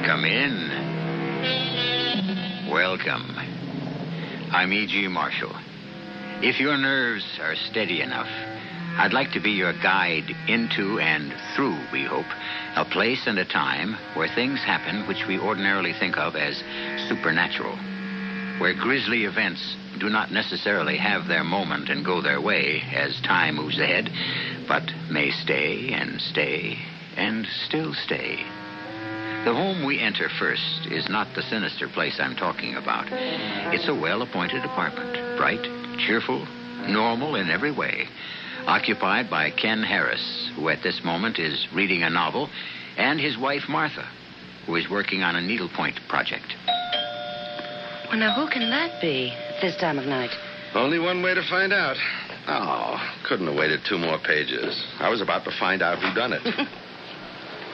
Come in. Welcome. I'm E.G. Marshall. If your nerves are steady enough, I'd like to be your guide into and through, we hope, a place and a time where things happen which we ordinarily think of as supernatural, where grisly events do not necessarily have their moment and go their way as time moves ahead, but may stay and still stay. The home we enter first is not the sinister place I'm talking about. It's a well-appointed apartment, bright, cheerful, normal in every way, occupied by Ken Harris, who at this moment is reading a novel, and his wife, Martha, who is working on a needlepoint project. Well, now, who can that be at this time of night? Only one way to find out. Oh, couldn't have waited 2 more pages. I was about to find out who done it.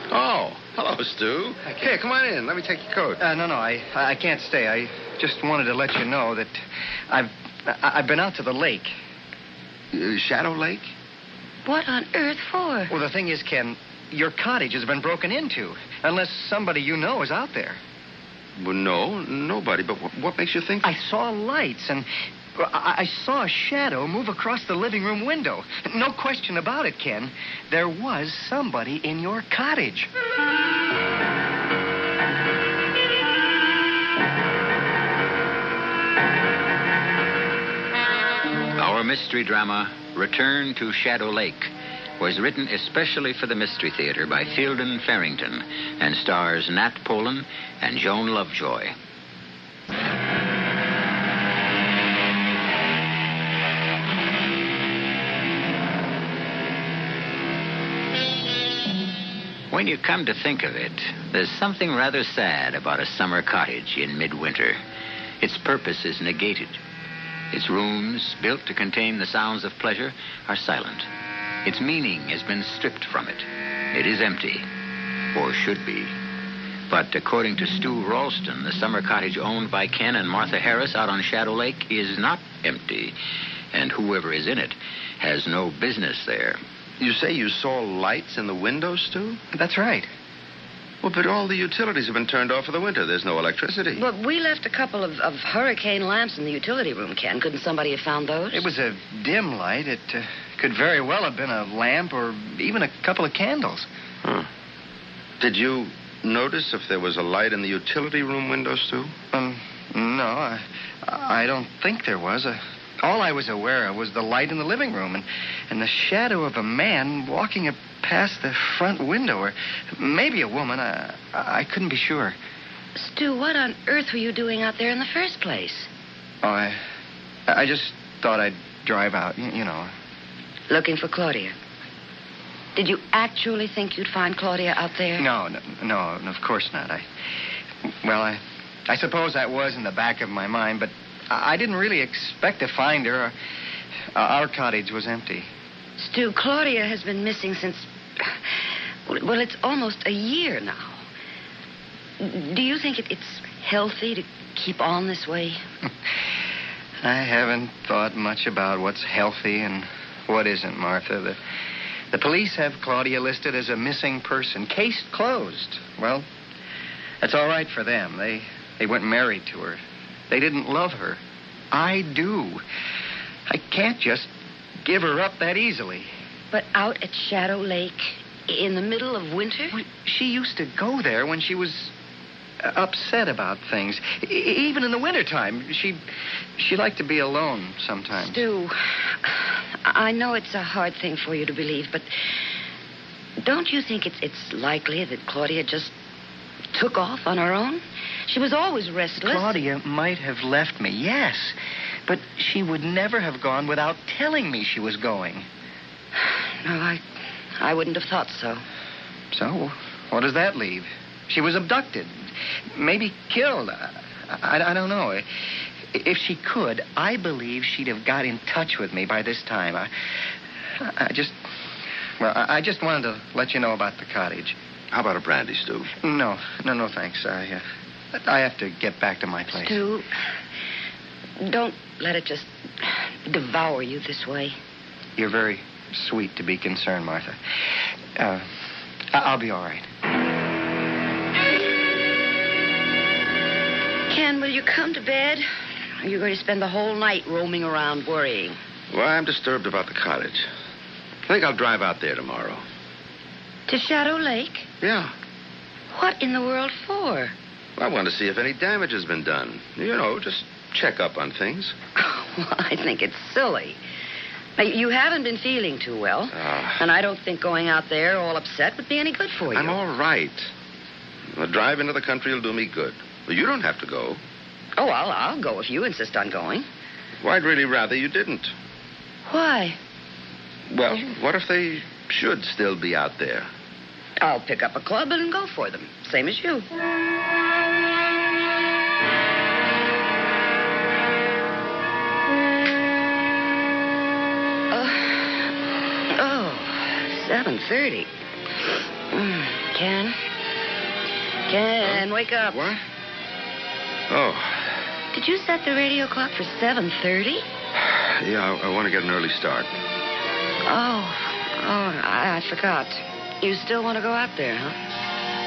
Oh, hello, Stu. Here, come on in. Let me take your coat. No, I can't stay. I just wanted to let you know that I've been out to the lake. Shadow Lake? What on earth for? Well, the thing is, Ken, your cottage has been broken into. Unless somebody you know is out there. Well, no, nobody. But what makes you think? I saw lights, and I saw a shadow move across the living room window. No question about it, Ken. There was somebody in your cottage. Our mystery drama, Return to Shadow Lake, was written especially for the Mystery Theater by Fielden, Farrington, and stars Nat Polen and Joan Lovejoy. When you come to think of it, there's something rather sad about a summer cottage in midwinter. Its purpose is negated. Its rooms, built to contain the sounds of pleasure, are silent. Its meaning has been stripped from it. It is empty, or should be. But according to Stu Ralston, the summer cottage owned by Ken and Martha Harris out on Shadow Lake is not empty, and whoever is in it has no business there. You say you saw lights in the windows, Stu? That's right. Well, but all the utilities have been turned off for the winter. There's no electricity. But we left a couple of hurricane lamps in the utility room, Ken. Couldn't somebody have found those? It was a dim light. It could very well have been a lamp or even a couple of candles. Huh. Did you notice if there was a light in the utility room windows, Stu? No, I don't think there was. All I was aware of was the light in the living room and the shadow of a man walking past the front window, or maybe a woman. I couldn't be sure. Stu, what on earth were you doing out there in the first place? Oh, I just thought I'd drive out, you know. Looking for Claudia. Did you actually think you'd find Claudia out there? No, of course not. I suppose that was in the back of my mind, but I didn't really expect to find her. Our cottage was empty. Stu, Claudia has been missing since... Well, it's almost a year now. Do you think it's healthy to keep on this way? I haven't thought much about what's healthy and what isn't, Martha. The police have Claudia listed as a missing person. Case closed. Well, that's all right for them. They weren't married to her. They didn't love her. I do. I can't just give her up that easily. But out at Shadow Lake, in the middle of winter? Well, she used to go there when she was upset about things. Even in the wintertime. She liked to be alone sometimes. Stu, I know it's a hard thing for you to believe, but don't you think it's likely that Claudia just took off on her own? She was always restless. Claudia might have left me, yes. But she would never have gone without telling me she was going. No, I wouldn't have thought so. So, what does that leave? She was abducted. Maybe killed. I don't know. If she could, I believe she'd have got in touch with me by this time. I just wanted to let you know about the cottage. How about a brandy, Stu? No, thanks. I have to get back to my place. Stu, don't let it just devour you this way. You're very sweet to be concerned, Martha. I'll be all right. Ken, will you come to bed? Or are you going to spend the whole night roaming around worrying? Well, I'm disturbed about the cottage. I think I'll drive out there tomorrow. To Shadow Lake? Yeah. What in the world for? I want to see if any damage has been done. You know, just check up on things. Oh, well, I think it's silly. Now, you haven't been feeling too well. And I don't think going out there all upset would be any good for you. I'm all right. A drive into the country will do me good. But you don't have to go. Oh, I'll go if you insist on going. Well, I'd really rather you didn't. Why? Well, what if they should still be out there? I'll pick up a club and go for them. Same as you. Oh, 7:30. Ken, wake up. What? Oh. Did you set the radio clock for 7:30? Yeah, I want to get an early start. I forgot. You still want to go out there, huh?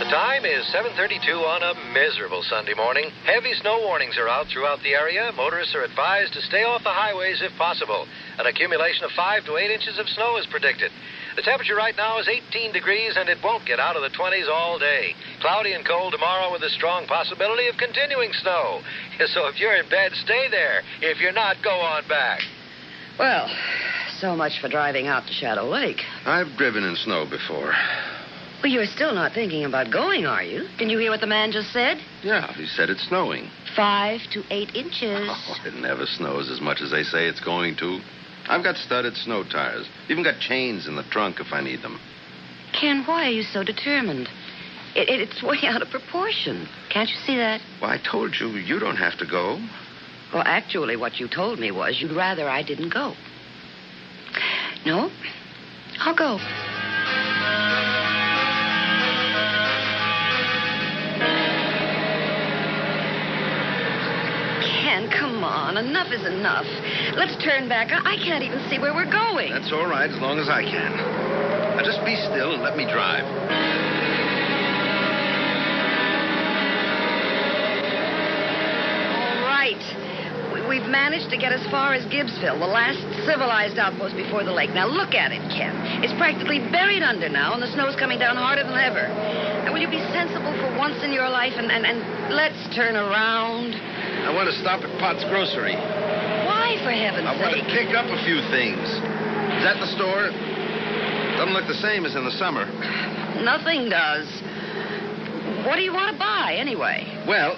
The time is 7:32 on a miserable Sunday morning. Heavy snow warnings are out throughout the area. Motorists are advised to stay off the highways if possible. An accumulation of 5 to 8 inches of snow is predicted. The temperature right now is 18 degrees, and it won't get out of the 20s all day. Cloudy and cold tomorrow with a strong possibility of continuing snow. So if you're in bed, stay there. If you're not, go on back. Well, so much for driving out to Shadow Lake. I've driven in snow before. Well, you're still not thinking about going, are you? Didn't you hear what the man just said? Yeah, he said it's snowing. 5 to 8 inches. Oh, it never snows as much as they say it's going to. I've got studded snow tires. Even got chains in the trunk if I need them. Ken, why are you so determined? It's way out of proportion. Can't you see that? Well, I told you, you don't have to go. Well, actually, what you told me was you'd rather I didn't go. No, I'll go. Ken, come on. Enough is enough. Let's turn back. I can't even see where we're going. That's all right, as long as I can. Now just be still and let me drive. All right. We've managed to get as far as Gibbsville, the last civilized outpost before the lake. Now, look at it, Ken. It's practically buried under now, and the snow's coming down harder than ever. Now, will you be sensible for once in your life and let's turn around? I want to stop at Pot's Grocery. Why, for heaven's sake? I want to pick up a few things. Is that the store? Doesn't look the same as in the summer. Nothing does. What do you want to buy, anyway? Well,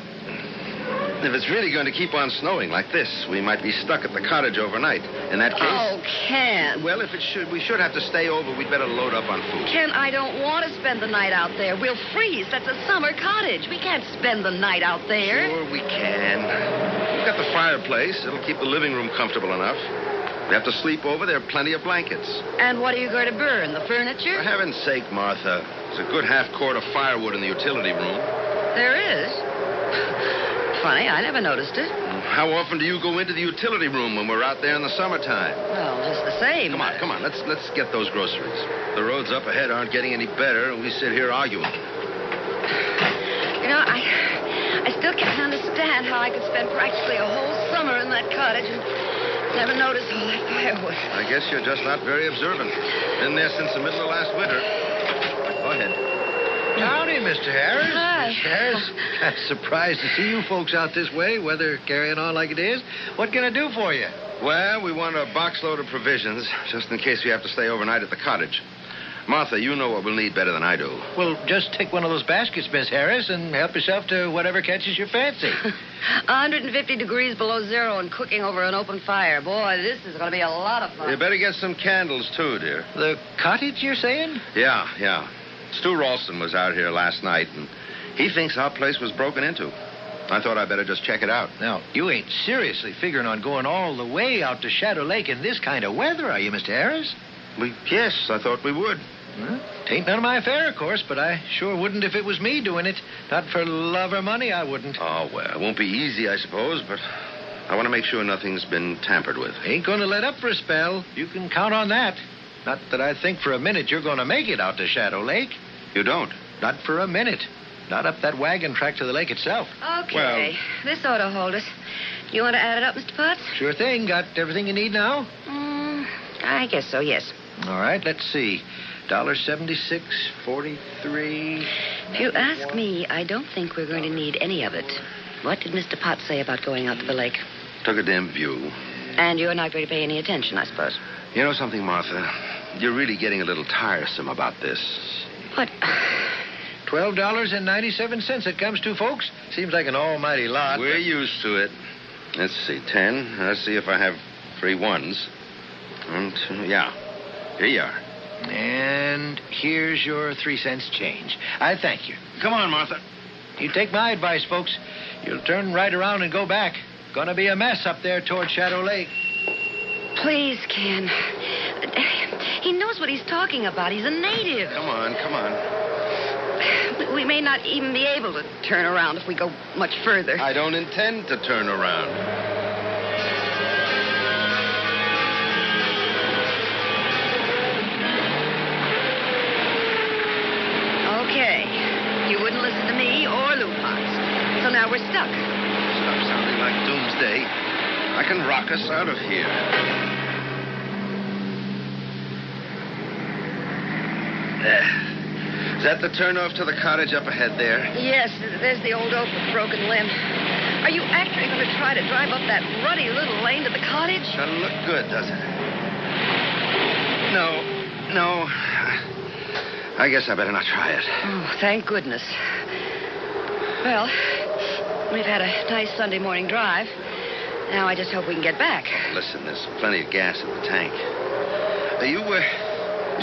if it's really going to keep on snowing like this, we might be stuck at the cottage overnight. In that case... Oh, Ken. Well, if we should have to stay over, we'd better load up on food. Ken, I don't want to spend the night out there. We'll freeze. That's a summer cottage. We can't spend the night out there. Sure, we can. We've got the fireplace. It'll keep the living room comfortable enough. We have to sleep over. There are plenty of blankets. And what are you going to burn, the furniture? For heaven's sake, Martha. There's a good half-quart of firewood in the utility room. There is? Funny, I never noticed it. How often do you go into the utility room when we're out there in the summertime? Well, just the same. Come on. Let's get those groceries. The roads up ahead aren't getting any better, and we sit here arguing. You know, I still can't understand how I could spend practically a whole summer in that cottage and never notice all that firewood. I guess you're just not very observant. Been there since the middle of last winter. Go ahead. Howdy, Mr. Harris. Hi. Mr. Harris, I'm surprised to see you folks out this way, weather carrying on like it is. What can I do for you? Well, we want a box load of provisions, just in case we have to stay overnight at the cottage. Martha, you know what we'll need better than I do. Well, just take one of those baskets, Miss Harris, and help yourself to whatever catches your fancy. 150 degrees below zero and cooking over an open fire. Boy, this is going to be a lot of fun. You better get some candles, too, dear. The cottage, you're saying? Yeah. Stu Ralston was out here last night, and he thinks our place was broken into. I thought I'd better just check it out. Now, you ain't seriously figuring on going all the way out to Shadow Lake in this kind of weather, are you, Mr. Harris? Yes, I thought we would. Well, tain't none of my affair, of course, but I sure wouldn't if it was me doing it. Not for love or money, I wouldn't. Oh, well, it won't be easy, I suppose, but I want to make sure nothing's been tampered with. Ain't going to let up for a spell. You can count on that. Not that I think for a minute you're going to make it out to Shadow Lake. You don't? Not for a minute. Not up that wagon track to the lake itself. Okay. This ought to hold us. You want to add it up, Mr. Potts? Sure thing. Got everything you need now? I guess so, yes. All right, let's see. $1.76.43. If you ask me, I don't think we're going to need any of it. What did Mr. Potts say about going out to the lake? Took a dim view. And you're not going to pay any attention, I suppose. You know something, Martha? You're really getting a little tiresome about this. What? $12.97 it comes to, folks. Seems like an almighty lot. We're used to it. Let's see, 10. Let's see if I have 3 ones. 1, 2, yeah. Here you are. And here's your 3 cents change. I thank you. Come on, Martha. You take my advice, folks. You'll turn right around and go back. Gonna be a mess up there toward Shadow Lake. Please, Ken. He knows what he's talking about. He's a native. Come on. We may not even be able to turn around if we go much further. I don't intend to turn around. Okay. You wouldn't listen to me or Lou Potts. So now we're stuck. Stop sounding like doomsday. I can rock us out of here. There. Is that the turnoff to the cottage up ahead there? Yes, there's the old oak with broken limb. Are you actually going to try to drive up that ruddy little lane to the cottage? Doesn't look good, does it? No. I guess I better not try it. Oh, thank goodness. Well, we've had a nice Sunday morning drive. Now I just hope we can get back. Listen, there's plenty of gas in the tank. You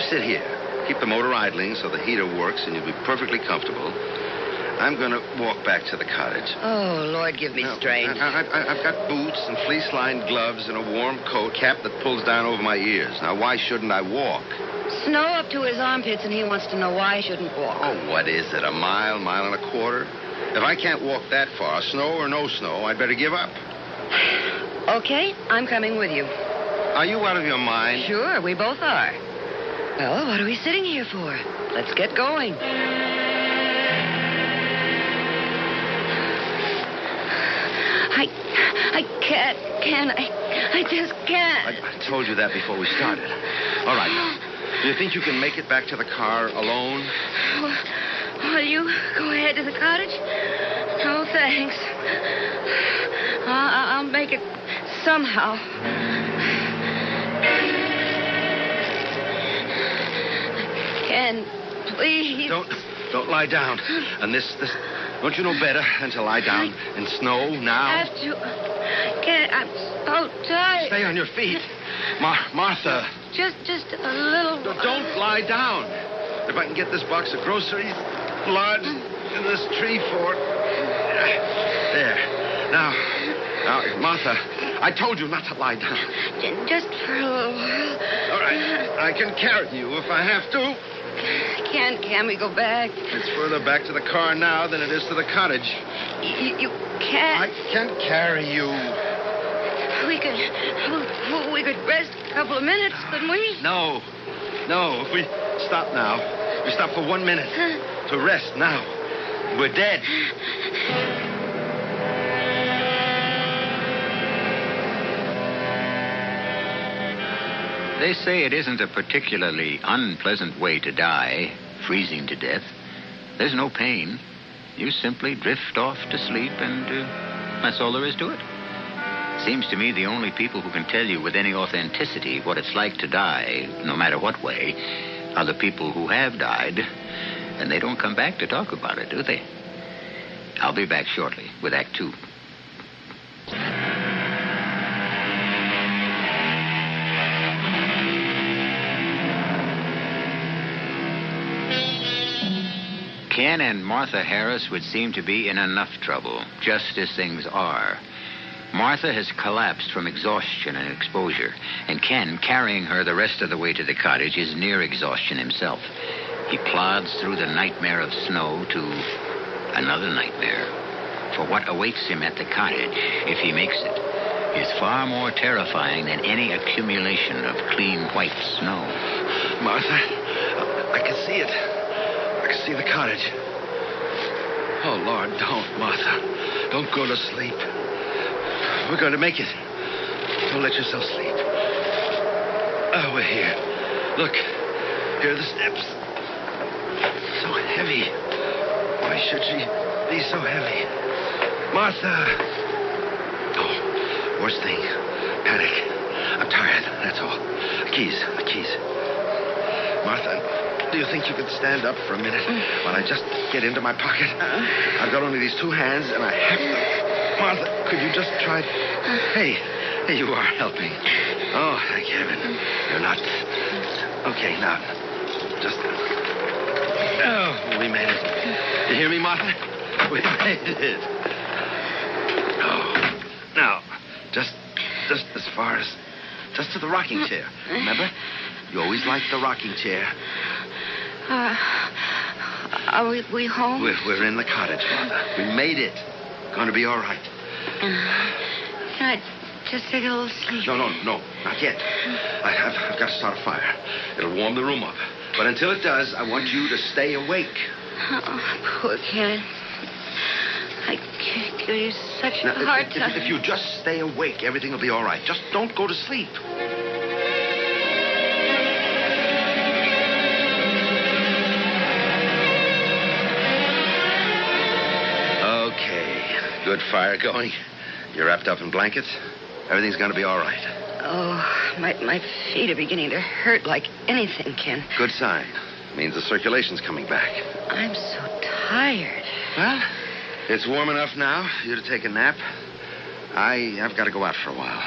sit here. Keep the motor idling so the heater works and you'll be perfectly comfortable. I'm going to walk back to the cottage. Oh, Lord, give me strength. I've got boots and fleece-lined gloves and a warm coat, cap that pulls down over my ears. Now, why shouldn't I walk? Snow up to his armpits, and he wants to know why I shouldn't walk. Oh, what is it, a mile and a quarter? If I can't walk that far, snow or no snow, I'd better give up. Okay, I'm coming with you. Are you out of your mind? Sure, we both are. Well, what are we sitting here for? Let's get going. I can't, Ken. I just can't. I told you that before we started. All right. Do you think you can make it back to the car alone? Will you go ahead to the cottage? No, thanks. I'll make it somehow. Ken, please. Don't lie down. And this, don't you know better than to lie down in snow now? I have to. Ken, I'm so tired. Stay on your feet. Martha. Just a little. Don't lie down. If I can get this box of groceries lodged in this tree fort. There. Now, Martha, I told you not to lie down. Just for a little while. All right. I can carry you if I have to. Can we go back? It's further back to the car now than it is to the cottage. You can't. I can carry you. We could rest a couple of minutes, couldn't we? No. If we stop now, we stop for 1 minute to rest now. We're dead. They say it isn't a particularly unpleasant way to die, freezing to death. There's no pain. You simply drift off to sleep, and that's all there is to it. Seems to me the only people who can tell you with any authenticity what it's like to die, no matter what way, are the people who have died, and they don't come back to talk about it, do they? I'll be back shortly with Act 2. Ken and Martha Harris would seem to be in enough trouble, just as things are. Martha has collapsed from exhaustion and exposure, and Ken, carrying her the rest of the way to the cottage, is near exhaustion himself. He plods through the nightmare of snow to another nightmare. For what awaits him at the cottage, if he makes it, is far more terrifying than any accumulation of clean white snow. Martha, I can see it. I can see the cottage. Oh, Lord, don't, Martha. Don't go to sleep. We're going to make it. Don't let yourself sleep. Oh, we're here. Look, here are the steps. So heavy. Why should she be so heavy? Martha! Oh, worst thing. Panic. I'm tired, that's all. The keys. Martha, do you think you could stand up for a minute while I just get into my pocket? I've got only these two hands, and I have to... Martha, could you just try... Hey, you are helping. Oh, thank heaven. You're not... Okay, now, just... Oh, we made it. You hear me, Martha? We made it. Oh, now, just as far as... Just to the rocking chair, remember? You always liked the rocking chair. Are we home? We're in the cottage, Martha. We made it. Going to be all right. Can I just take a little sleep? No, not yet. I've got to start a fire. It'll warm the room up. But until it does, I want you to stay awake. Oh, poor Ken. I give you such a hard time. If you just stay awake, everything will be all right. Just don't go to sleep. Okay. Good fire going. You're wrapped up in blankets. Everything's going to be all right. Oh, my feet are beginning to hurt like anything, Ken. Good sign. Means the circulation's coming back. I'm so tired. Well, it's warm enough now for you to take a nap. I've got to go out for a while.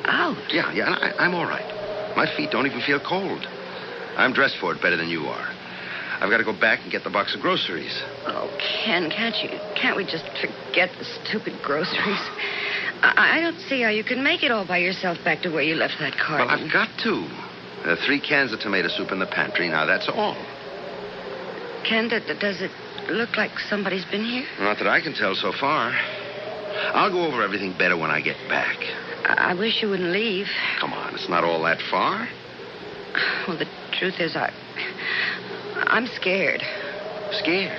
Out? Yeah, I'm all right. My feet don't even feel cold. I'm dressed for it better than you are. I've got to go back and get the box of groceries. Oh, Ken, can't we just forget the stupid groceries? I don't see how you can make it all by yourself back to where you left that carton. Well, I've got to. There are 3 cans of tomato soup in the pantry. Now, that's all. Ken, does it look like somebody's been here? Not that I can tell so far. I'll go over everything better when I get back. I wish you wouldn't leave. Come on, it's not all that far. Well, the truth is, I'm scared. Scared?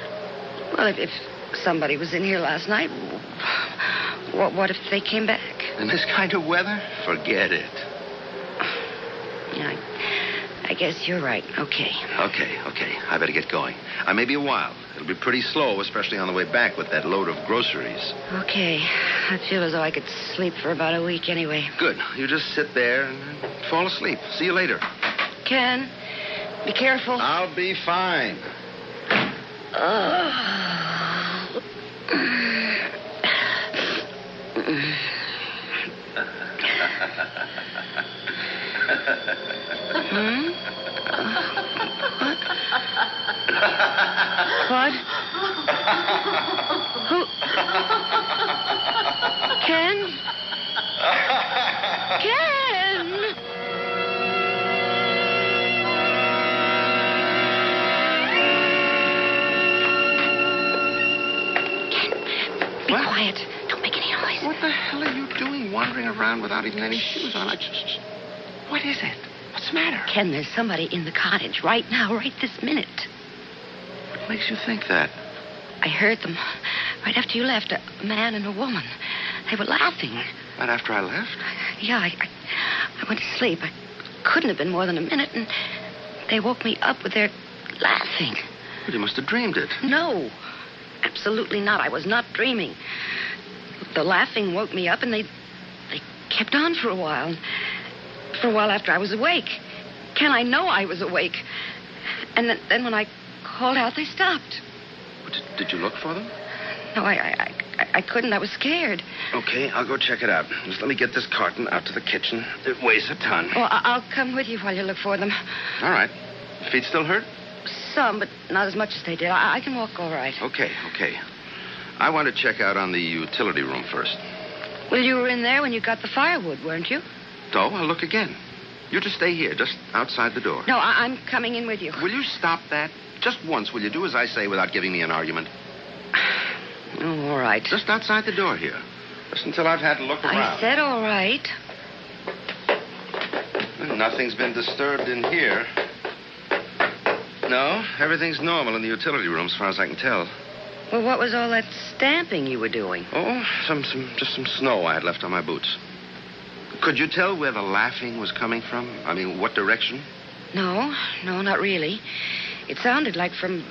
Well, if somebody was in here last night, what if they came back? In this kind of weather? Forget it. Yeah, I guess you're right. Okay. Okay. I better get going. I may be a while. It'll be pretty slow, especially on the way back with that load of groceries. Okay. I feel as though I could sleep for about a week anyway. Good. You just sit there and fall asleep. See you later. Ken, be careful. I'll be fine. What? Who? Ken? Ken? Be quiet. Don't make any noise. What the hell are you doing wandering around without even any shoes on? What is it? What's the matter? Ken, there's somebody in the cottage right now, right this minute. What makes you think that? I heard them right after you left, a man and a woman. They were laughing. Right after I left? Yeah, I went to sleep. I couldn't have been more than a minute, and they woke me up with their laughing. Well, you must have dreamed it. No, absolutely not. I was not dreaming. The laughing woke me up, and they kept on for a while. For a while after I was awake. Ken, I know I was awake. And then when I called out, they stopped. Did you look for them? No, I couldn't. I was scared. Okay, I'll go check it out. Just let me get this carton out to the kitchen. It weighs a ton. Well, I'll come with you while you look for them. All right. Feet still hurt? Some, but not as much as they did. I can walk all right. Okay. I want to check out on the utility room first. Well, you were in there when you got the firewood, weren't you? So, I'll look again. You just stay here, just outside the door. No, I'm coming in with you. Will you stop that? Just once, will you do as I say without giving me an argument? Oh, all right. Just outside the door here. Just until I've had a look around. I said all right. Nothing's been disturbed in here. No, everything's normal in the utility room as far as I can tell. Well, what was all that stamping you were doing? Oh, just some snow I had left on my boots. Could you tell where the laughing was coming from? I mean, what direction? No, not really. It sounded like from...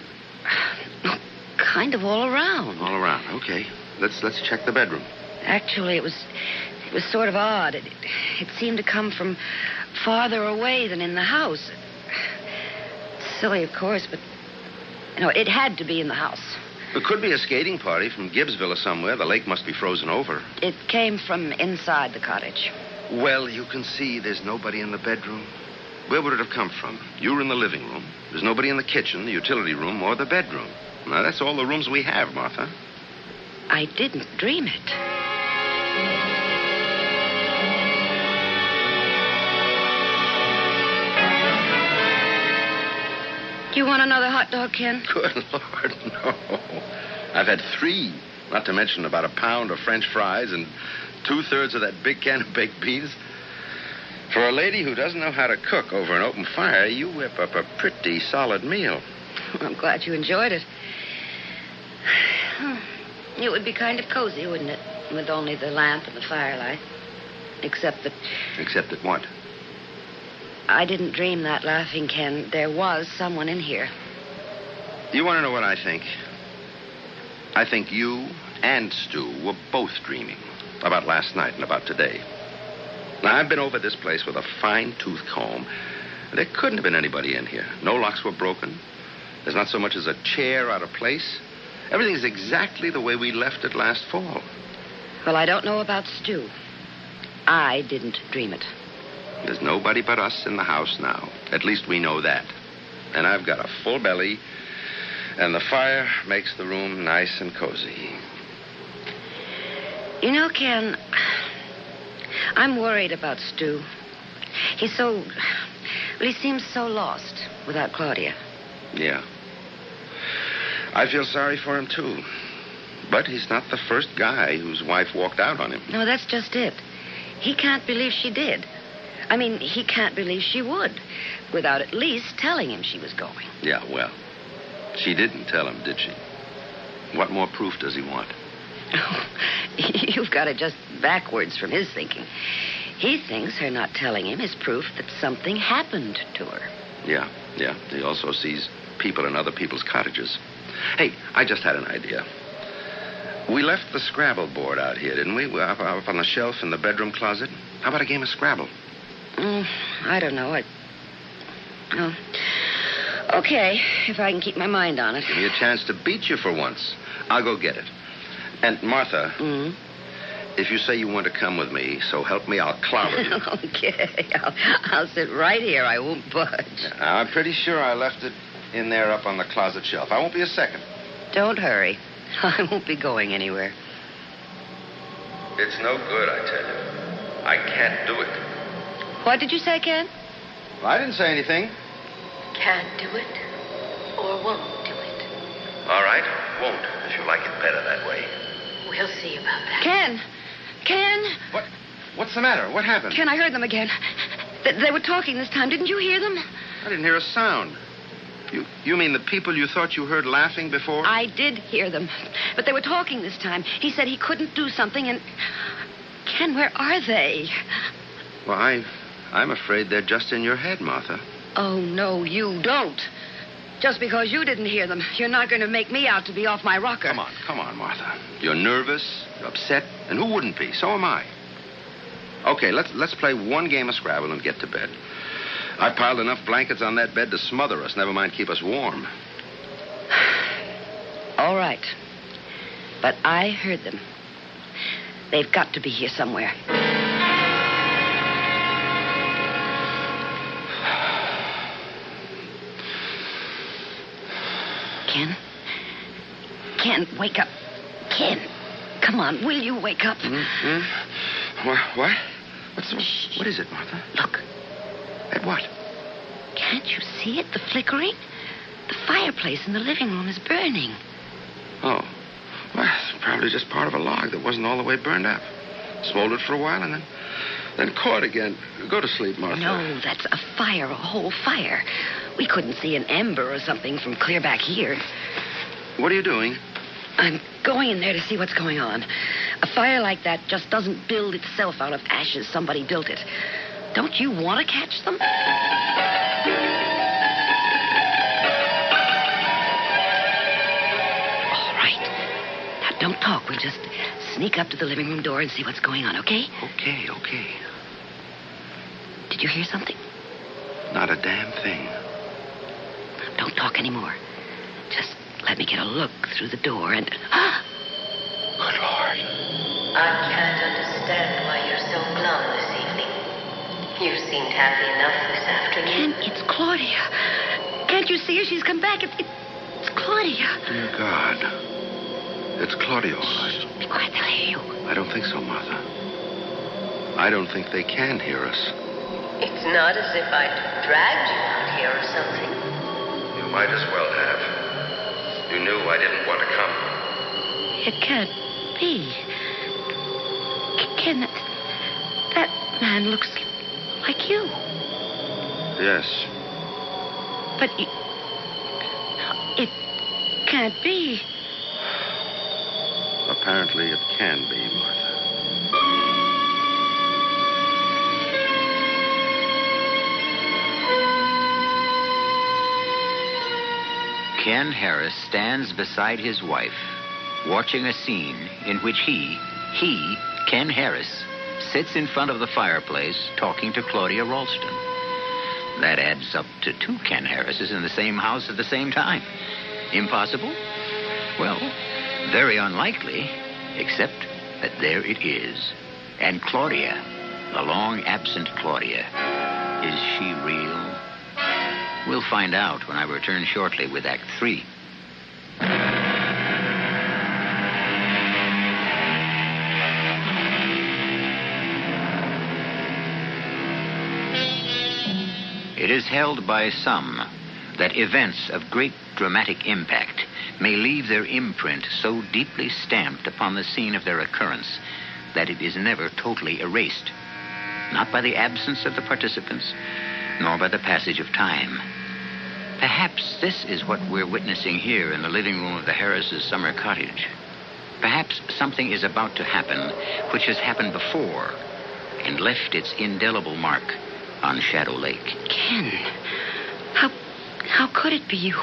kind of all around. All around, okay. Let's check the bedroom. Actually, it was sort of odd. It seemed to come from farther away than in the house. Silly, of course, but... it had to be in the house. It could be a skating party from Gibbsville or somewhere. The lake must be frozen over. It came from inside the cottage. Well, you can see there's nobody in the bedroom. Where would it have come from? You were in the living room. There's nobody in the kitchen, the utility room, or the bedroom. Now, that's all the rooms we have, Martha. I didn't dream it. Do you want another hot dog, Ken? Good Lord, no. I've had 3, not to mention about a pound of French fries and 2/3 of that big can of baked beans. For a lady who doesn't know how to cook over an open fire, you whip up a pretty solid meal. I'm glad you enjoyed it. It would be kind of cozy, wouldn't it? With only the lamp and the firelight. Except that... Except that what? I didn't dream that laughing, Ken. There was someone in here. You want to know what I think? I think you and Stu were both dreaming about last night and about today. Now, I've been over this place with a fine-tooth comb. There couldn't have been anybody in here. No locks were broken. There's not so much as a chair out of place. Everything's exactly the way we left it last fall. Well, I don't know about Stu. I didn't dream it. There's nobody but us in the house now. At least we know that. And I've got a full belly, and the fire makes the room nice and cozy. You know, Ken, I'm worried about Stu. He seems so lost without Claudia. Yeah. I feel sorry for him, too. But he's not the first guy whose wife walked out on him. No, that's just it. He can't believe she did. I mean, he can't believe she would, without at least telling him she was going. Yeah, well, she didn't tell him, did she? What more proof does he want? Oh, you've got it just backwards from his thinking. He thinks her not telling him is proof that something happened to her. Yeah. He also sees people in other people's cottages. Hey, I just had an idea. We left the Scrabble board out here, didn't we? Up on the shelf in the bedroom closet. How about a game of Scrabble? I don't know. Okay, if I can keep my mind on it. Give me a chance to beat you for once. I'll go get it. And, Martha, if you say you want to come with me, so help me, I'll clobber you. Okay, I'll sit right here. I won't budge. Now, I'm pretty sure I left it in there up on the closet shelf. I won't be a second. Don't hurry. I won't be going anywhere. It's no good, I tell you. I can't do it. What did you say, Ken? Well, I didn't say anything. Can't do it or won't do it. All right, won't, if you like it better that way. We'll see about that. Ken! What? What's the matter? What happened? Ken, I heard them again. They were talking this time. Didn't you hear them? I didn't hear a sound. You mean the people you thought you heard laughing before? I did hear them. But they were talking this time. He said he couldn't do something and... Ken, where are they? Well, I'm afraid they're just in your head, Martha. Oh, no, you don't. Just because you didn't hear them, you're not going to make me out to be off my rocker. Come on, Martha. You're nervous, you're upset, and who wouldn't be? So am I. Okay, let's play one game of Scrabble and get to bed. I piled enough blankets on that bed to smother us, never mind keep us warm. All right. But I heard them. They've got to be here somewhere. Ken, wake up. Ken, come on, will you wake up? What? What is it, Martha? Look. At what? Can't you see it? The flickering? The fireplace in the living room is burning. Oh. Well, it's probably just part of a log that wasn't all the way burned up. Smoldered for a while and then caught again. Go to sleep, Martha. No, that's a fire, a whole fire. We couldn't see an ember or something from clear back here. What are you doing? I'm going in there to see what's going on. A fire like that just doesn't build itself out of ashes. Somebody built it. Don't you want to catch them? All right. Now, don't talk. We'll just sneak up to the living room door and see what's going on, okay? Okay. Did you hear something? Not a damn thing. Don't talk anymore. Just let me get a look through the door and... Good Lord. I can't understand why you're so glum this evening. You seemed happy enough this afternoon. Ken, it's Claudia. Can't you see her? She's come back. It's Claudia. Dear God. It's Claudia, all right. Be quiet, they'll hear you. I don't think so, Martha. I don't think they can hear us. It's not as if I'd dragged you out here or something. You might as well have. You knew I didn't want to come. It can't be. Ken, that man looks like you. Yes. But it can't be. Apparently it can be, Martha. Ken Harris stands beside his wife, watching a scene in which he, Ken Harris, sits in front of the fireplace talking to Claudia Ralston. That adds up to 2 Ken Harrises in the same house at the same time. Impossible? Well, very unlikely, except that there it is. And Claudia, the long-absent Claudia, is she real? We'll find out when I return shortly with Act 3. It is held by some that events of great dramatic impact may leave their imprint so deeply stamped upon the scene of their occurrence that it is never totally erased, not by the absence of the participants, nor by the passage of time. Perhaps this is what we're witnessing here in the living room of the Harrises' summer cottage. Perhaps something is about to happen which has happened before and left its indelible mark on Shadow Lake. Ken, how could it be you?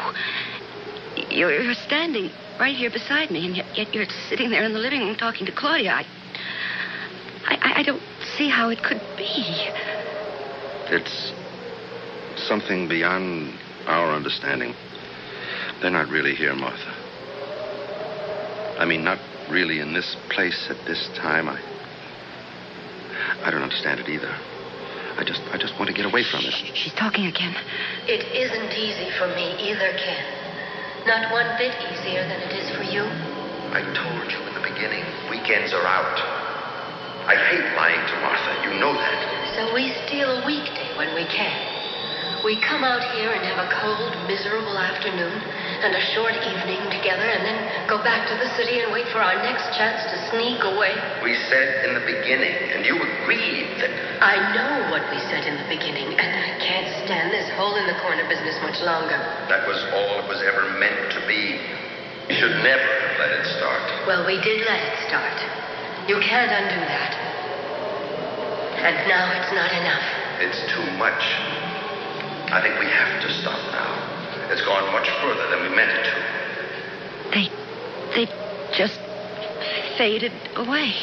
You're standing right here beside me, and yet you're sitting there in the living room talking to Claudia. I don't see how it could be. It's something beyond our understanding. They're not really here, Martha. I mean, not really in this place at this time. I don't understand it either. I just want to get away from it. She's talking again. It isn't easy for me either, Ken. Not one bit easier than it is for you. I told you in the beginning, weekends are out. I hate lying to Martha. You know that. So we steal a weekday when we can. We come out here and have a cold, miserable afternoon and a short evening together and then go back to the city and wait for our next chance to sneak away. We said in the beginning, and you agreed that... I know what we said in the beginning, and I can't stand this hole-in-the-corner business much longer. That was all it was ever meant to be. You should never have let it start. Well, we did let it start. You can't undo that. And now it's not enough. It's too much. I think we have to stop now. It's gone much further than we meant it to. They just faded away.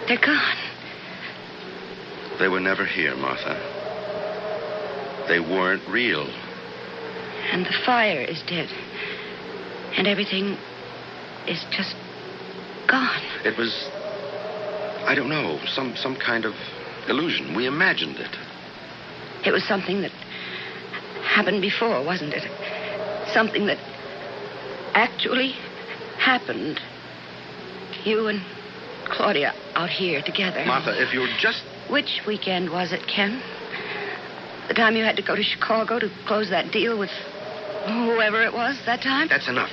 They're gone. They were never here, Martha. They weren't real. And the fire is dead. And everything is just gone. It was, I don't know, some kind of illusion. We imagined it. It was something that happened before, wasn't it? Something that actually happened. You and Claudia out here together. Martha, if you're just... Which weekend was it, Ken? The time you had to go to Chicago to close that deal with whoever it was that time? That's enough.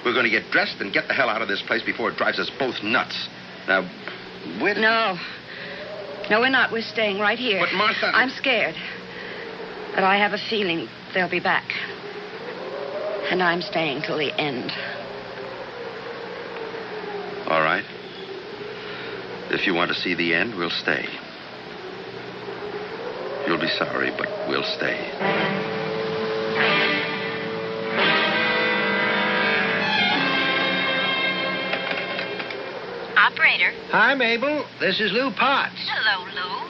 We're going to get dressed and get the hell out of this place before it drives us both nuts. Now, where... No, we're not. We're staying right here. But, Martha... I'm scared. But I have a feeling they'll be back. And I'm staying till the end. All right. If you want to see the end, we'll stay. You'll be sorry, but we'll stay. Operator. Hi, Mabel. This is Lou Potts. Hello, Lou.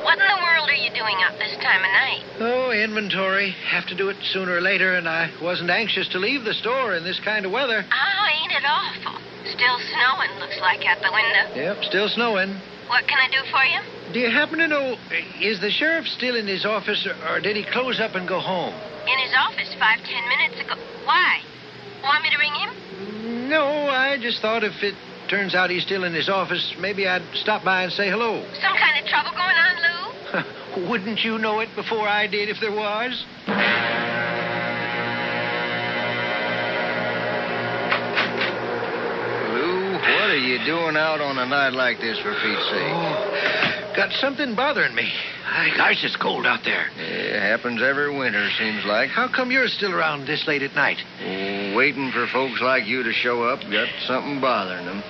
What in the world are you doing up this time of night? Oh, inventory. Have to do it sooner or later, and I wasn't anxious to leave the store in this kind of weather. Oh, ain't it awful? Still snowing, looks like, out the window. Yep, still snowing. What can I do for you? Do you happen to know, is the sheriff still in his office, or did he close up and go home? In his office 5-10 minutes ago. Why? Want me to ring him? No, I just thought if it turns out he's still in his office, maybe I'd stop by and say hello. Some kind of trouble going on, Lou? Wouldn't you know it before I did if there was? Lou, what are you doing out on a night like this, for Pete's sake? Oh, got something bothering me. Gosh, it's cold out there. It happens every winter, seems like. How come you're still around this late at night? Oh, waiting for folks like you to show up. Got something bothering them.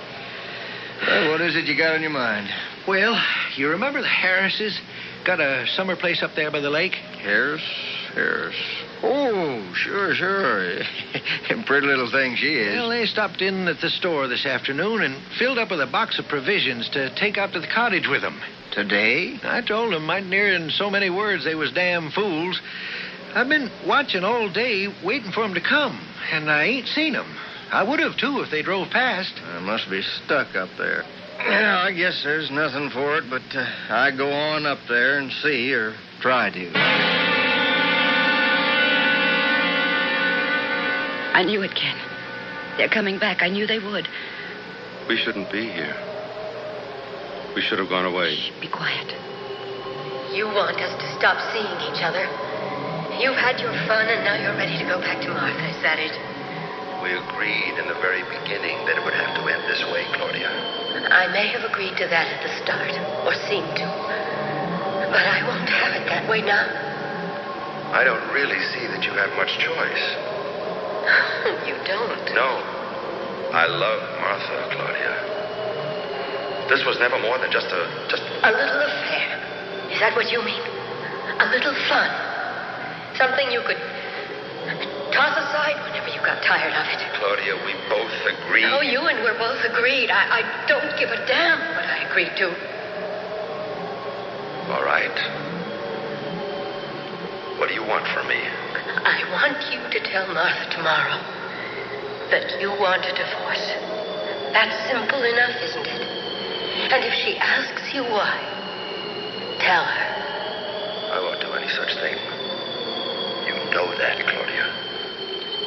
Well, what is it you got on your mind? Well, you remember the Harrises? Got a summer place up there by the lake? Harris? Oh, sure. Pretty little thing she is. Well, they stopped in at the store this afternoon and filled up with a box of provisions to take out to the cottage with them. Today? I told them mightn't hear in so many words they was damn fools. I've been watching all day, waiting for them to come, and I ain't seen them. I would have, too, if they drove past. I must be stuck up there. Yeah, I guess there's nothing for it, but I go on up there and see, or try to. I knew it, Ken. They're coming back. I knew they would. We shouldn't be here. We should have gone away. Shh, be quiet. You want us to stop seeing each other. You've had your fun, and now you're ready to go back to Martha. Is that it? We agreed in the very beginning that it would have to end this way, Claudia. I may have agreed to that at the start, or seemed to. But I won't have it that way now. I don't really see that you have much choice. You don't? No. I love Martha, Claudia. This was never more than just a little affair. Is that what you mean? A little fun. Something you could toss aside whenever you got tired of it. Claudia, we both agreed. Oh, you and we're both agreed. I don't give a damn what I agreed to. All right. What do you want from me? I want you to tell Martha tomorrow that you want a divorce. That's simple enough, isn't it? And if she asks you why, tell her. I won't do any such thing. You know that, Claudia.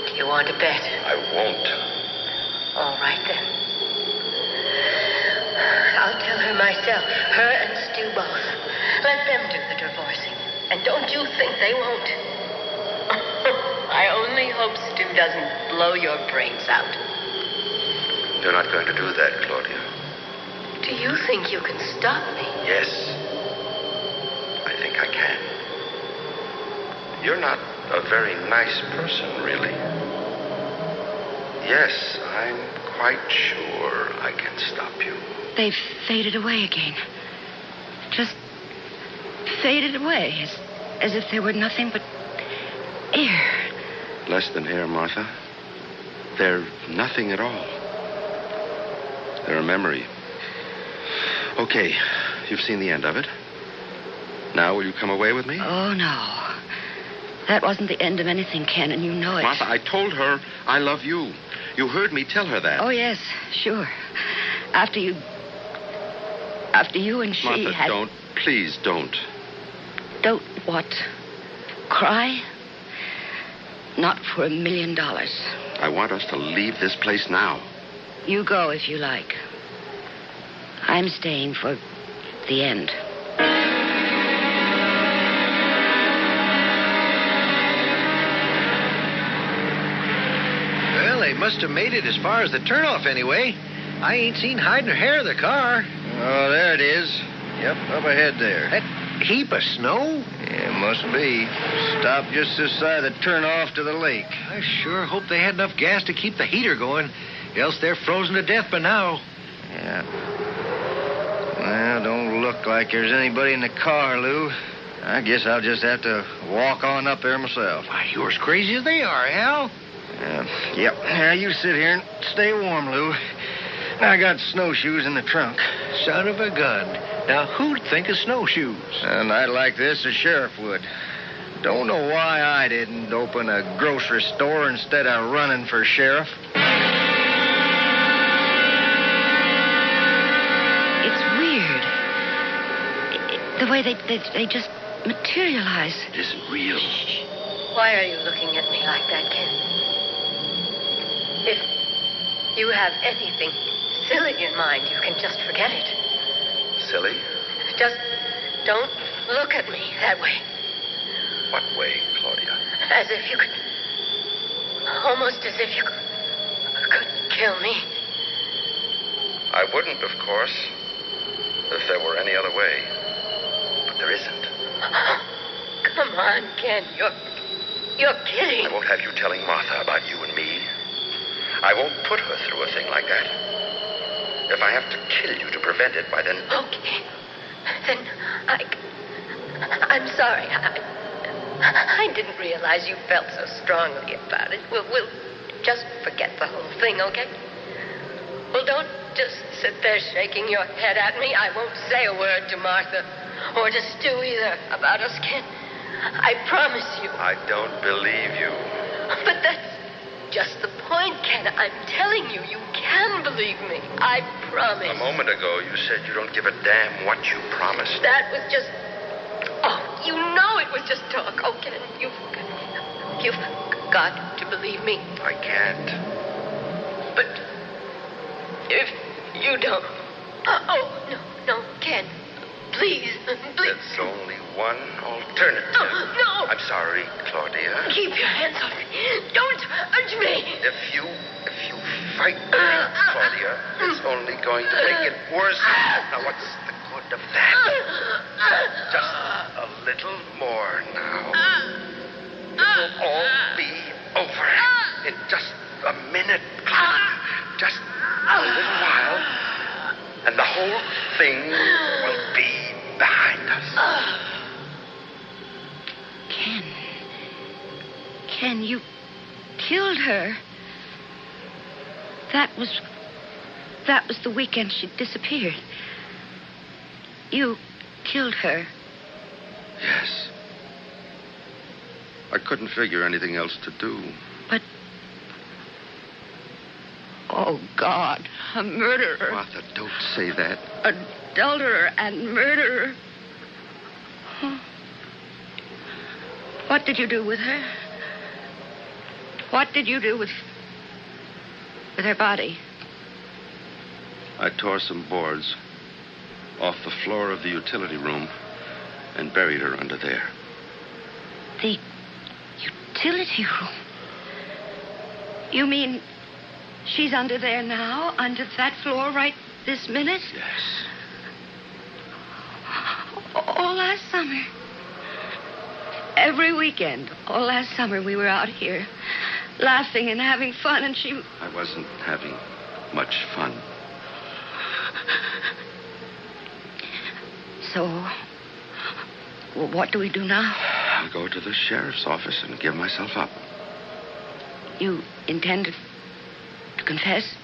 Do you want to bet? I won't. All right, then. I'll tell her myself. Her and Stu both. Let them do the divorcing. And don't you think they won't. I only hope Stu doesn't blow your brains out. You're not going to do that, Claudia. Do you think you can stop me? Yes. I think I can. You're not a very nice person, really. Yes, I'm quite sure I can stop you. They've faded away again. Just faded away, as if they were nothing but air. Less than air, Martha. They're nothing at all. They're a memory. Okay, you've seen the end of it. Now, will you come away with me? Oh, no. That wasn't the end of anything, Ken, and you know it. Martha, I told her I love you. You heard me tell her that. Oh, yes, sure. After you and she Martha, had... don't. Please, don't. Don't what? Cry? Not for $1 million. I want us to leave this place now. You go if you like. I'm staying for the end. Well, they must have made it as far as the turnoff anyway. I ain't seen hide nor hair of the car. Oh, there it is. Yep, up ahead there. That heap of snow? Yeah, must be. Stopped just this side of the turnoff to the lake. I sure hope they had enough gas to keep the heater going. Else they're frozen to death by now. Yeah. Well, don't look like there's anybody in the car, Lou. I guess I'll just have to walk on up there myself. Why, you're as crazy as they are, Hal. Yep. Now, you sit here and stay warm, Lou. I got snowshoes in the trunk. Son of a gun. Now, who'd think of snowshoes? A night like this, the sheriff would. Don't know why I didn't open a grocery store instead of running for sheriff. It's weird. The way they just materialize. It isn't real. Why are you looking at me like that, Ken? If you have anything silly in mind, you can just forget it. Silly? Just don't look at me that way. What way, Claudia? As if you could... Almost as if you could kill me. I wouldn't, of course, if there were any other way. But there isn't. Come on, Ken. You're kidding. I won't have you telling Martha about you and me. I won't put her through a thing like that. If I have to kill you to prevent it, why then... Okay. Then I'm sorry. I didn't realize you felt so strongly about it. We'll just forget the whole thing, okay? Well, don't just sit there shaking your head at me. I won't say a word to Martha or to Stu either about us, Ken. I promise you. I don't believe you. But that's just the point, Ken. I'm telling you, you can believe me. I promise. A moment ago, you said you don't give a damn what you promised. That was just... Oh, you know it was just talk. Oh, Ken, you've got to believe me. I can't. But if you don't... Oh, no, Ken. Please. There's only one alternative. No. I'm sorry, Claudia. Keep your hands off me. Don't touch me. If you fight me, Claudia, it's only going to make it worse. Now, what's the good of that? Just a little more now. It will all be over in just a minute, Claudia. Just a little while, and the whole thing will be behind us. Ken, you killed her. That was the weekend she disappeared. You killed her. Yes. I couldn't figure anything else to do. But... Oh, God. A murderer. Martha, don't say that. Adulterer and murderer. Huh. What did you do with her? What did you do with her body? I tore some boards off the floor of the utility room and buried her under there. The utility room? You mean she's under there now, under that floor right this minute? Yes. All last summer. Every weekend, all last summer, we were out here laughing and having fun, and she... I wasn't having much fun. So, well, what do we do now? I'll go to the sheriff's office and give myself up. You intend to confess?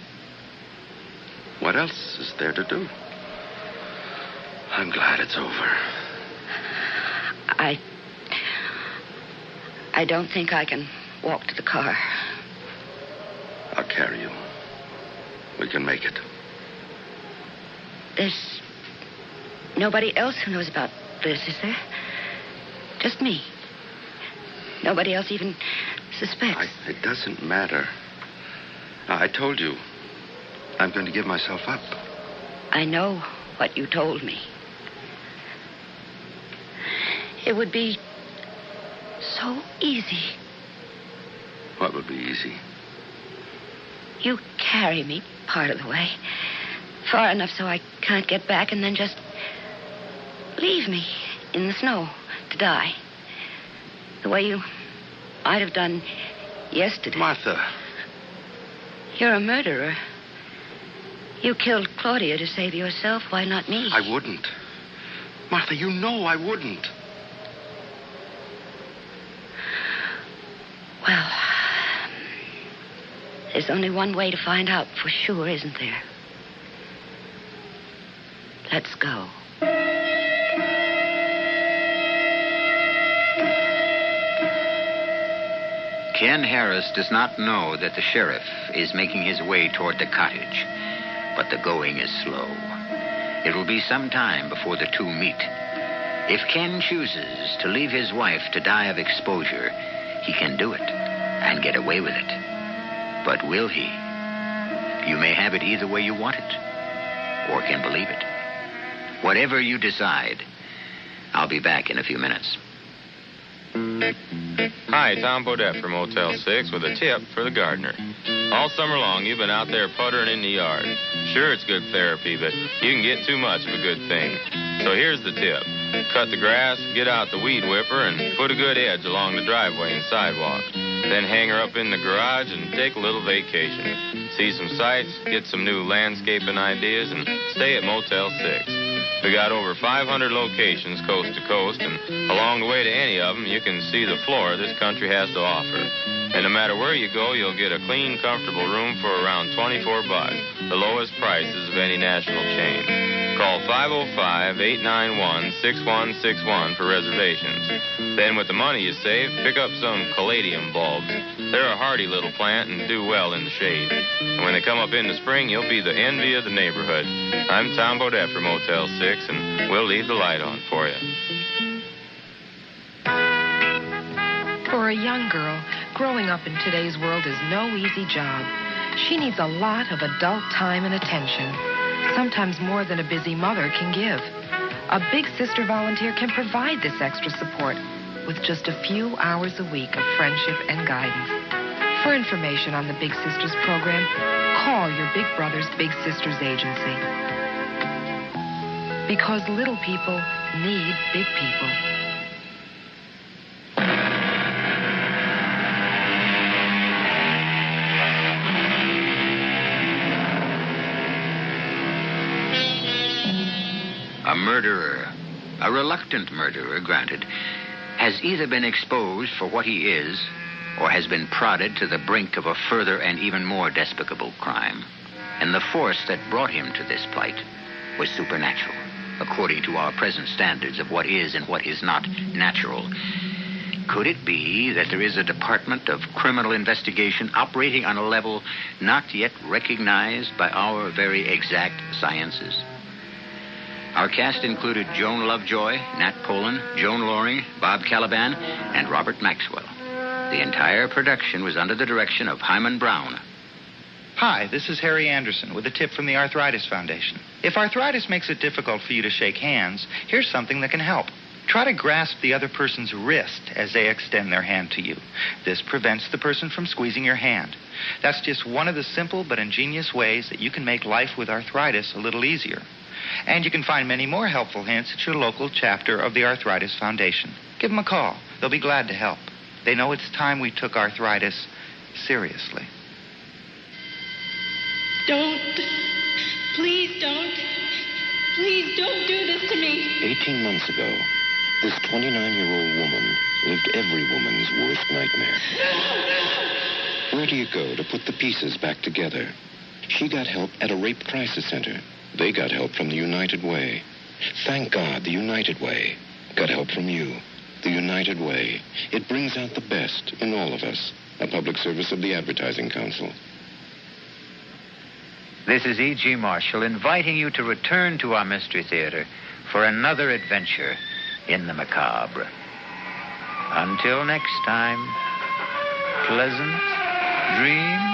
What else is there to do? I'm glad it's over. I don't think I can walk to the car. I'll carry you. We can make it. There's nobody else who knows about this, is there? Just me. Nobody else even suspects. It doesn't matter. I told you. I'm going to give myself up. I know what you told me. It would be so easy. What would be easy? You carry me part of the way. Far enough so I can't get back, and then just leave me in the snow to die. The way you might have done yesterday. Martha, You're a murderer. You killed Claudia to save yourself. Why not me? I wouldn't. Martha, you know I wouldn't. Well, there's only one way to find out for sure, isn't there? Let's go. Ken Harris does not know that the sheriff is making his way toward the cottage, but the going is slow. It will be some time before the two meet. If Ken chooses to leave his wife to die of exposure, he can do it and get away with it. But will he? You may have it either way you want it, or can believe it. Whatever you decide, I'll be back in a few minutes. Hi, Tom Bodette from Motel 6 with a tip for the gardener. All summer long, you've been out there puttering in the yard. Sure, it's good therapy, but you can get too much of a good thing. So here's the tip. Cut the grass, get out the weed whipper, and put a good edge along the driveway and sidewalk. Then hang her up in the garage and take a little vacation. See some sights, get some new landscaping ideas, and stay at Motel 6. We got over 500 locations coast to coast, and along the way to any of them, you can see the flora this country has to offer. And no matter where you go, you'll get a clean, comfortable room for around $24, the lowest prices of any national chain. Call 505-891-6161 for reservations. Then with the money you save, pick up some caladium bulbs. They're a hardy little plant and do well in the shade. And when they come up in the spring, you'll be the envy of the neighborhood. I'm Tom Bodette from Motel 6, and we'll leave the light on for you. For a young girl, growing up in today's world is no easy job. She needs a lot of adult time and attention, sometimes more than a busy mother can give. A Big Sister volunteer can provide this extra support with just a few hours a week of friendship and guidance. For information on the Big Sisters program, call your Big Brothers Big Sisters agency. Because little people need big people. A murderer, a reluctant murderer, granted, has either been exposed for what he is or has been prodded to the brink of a further and even more despicable crime. And the force that brought him to this plight was supernatural, according to our present standards of what is and what is not natural. Could it be that there is a department of criminal investigation operating on a level not yet recognized by our very exact sciences? Our cast included Joan Lovejoy, Nat Polen, Joan Loring, Bob Caliban, and Robert Maxwell. The entire production was under the direction of Himan Brown. Hi, this is Harry Anderson with a tip from the Arthritis Foundation. If arthritis makes it difficult for you to shake hands, here's something that can help. Try to grasp the other person's wrist as they extend their hand to you. This prevents the person from squeezing your hand. That's just one of the simple but ingenious ways that you can make life with arthritis a little easier. And you can find many more helpful hints at your local chapter of the Arthritis Foundation. Give them a call. They'll be glad to help. They know it's time we took arthritis seriously. Don't. Please don't. Please don't do this to me. 18 months ago, this 29-year-old woman lived every woman's worst nightmare. No! Where do you go to put the pieces back together? She got help at a rape crisis center. They got help from the United Way. Thank God, the United Way got help from you. The United Way. It brings out the best in all of us. A public service of the Advertising Council. This is E.G. Marshall inviting you to return to our Mystery Theater for another adventure in the macabre. Until next time, pleasant dreams.